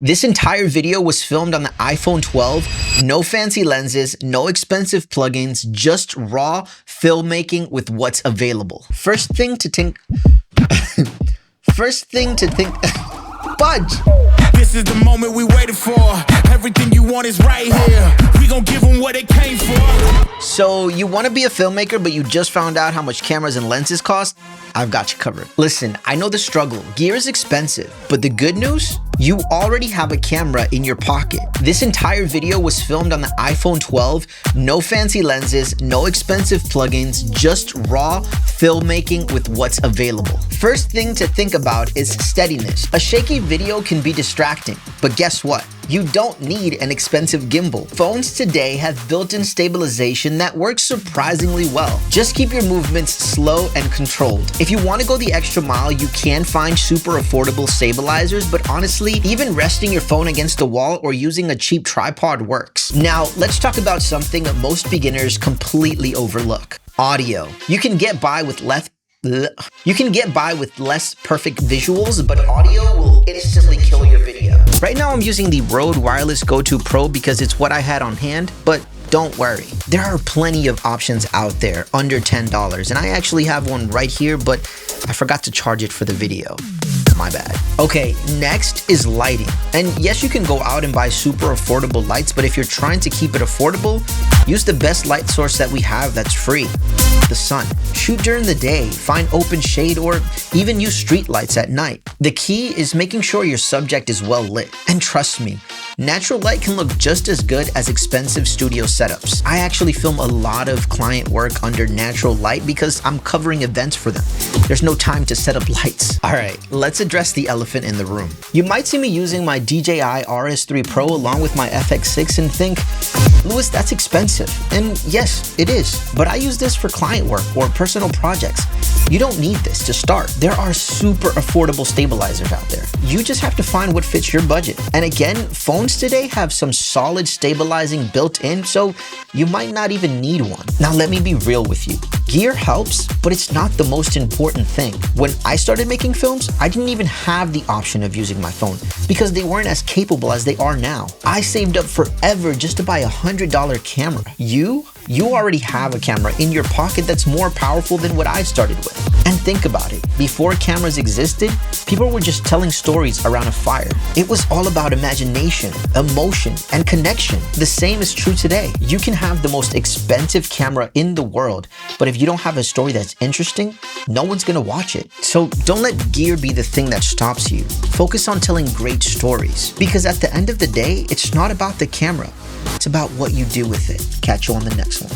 This entire video was filmed on the iPhone 12, no fancy lenses, no expensive plugins, just raw filmmaking with what's available. First thing to think, Budge! This is the moment we waited for. Everything you want is right here. We gon' give them what they came for. So you want to be a filmmaker, but you just found out how much cameras and lenses cost? I've got you covered. Listen, I know the struggle. Gear is expensive, but the good news? You already have a camera in your pocket. This entire video was filmed on the iPhone 12, no fancy lenses, no expensive plugins, just raw filmmaking with what's available. First thing to think about is steadiness. A shaky video can be distracting, but guess what? You don't need an expensive gimbal. Phones today have built-in stabilization that works surprisingly well. Just keep your movements slow and controlled. If you want to go the extra mile, you can find super affordable stabilizers, but honestly, even resting your phone against the wall or using a cheap tripod works. Now, let's talk about something that most beginners completely overlook: audio. You can get by with less perfect visuals, but audio will instantly kill your video. Right now I'm using the Rode Wireless Go 2 Pro because it's what I had on hand, but don't worry, there are plenty of options out there under $10, and I actually have one right here, but I forgot to charge it for the video. My bad. Okay, next is lighting. And yes, you can go out and buy super affordable lights, but if you're trying to keep it affordable, use the best light source that we have that's free: the sun. Shoot during the day, find open shade, or even use street lights at night. The key is making sure your subject is well lit. And trust me, natural light can look just as good as expensive studio setups. I actually film a lot of client work under natural light because I'm covering events for them. There's no time to set up lights. All right, let's address the elephant in the room. You might see me using my DJI RS3 Pro along with my FX6 and think, Louis, that's expensive. And yes, it is, but I use this for client work or personal projects. You don't need this to start. There are super affordable stabilizers out there. You just have to find what fits your budget. And again, phones today have some solid stabilizing built in, so you might not even need one. Now, let me be real with you. Gear helps, but it's not the most important thing. When I started making films, I didn't even have the option of using my phone because they weren't as capable as they are now. I saved up forever just to buy a $100 camera. You already have a camera in your pocket that's more powerful than what I started with. And think about it. Before cameras existed, people were just telling stories around a fire. It was all about imagination, emotion, and connection. The same is true today. You can have the most expensive camera in the world, but if you don't have a story that's interesting, no one's gonna watch it. So don't let gear be the thing that stops you. Focus on telling great stories, because at the end of the day, it's not about the camera. It's about what you do with it. Catch you on the next one.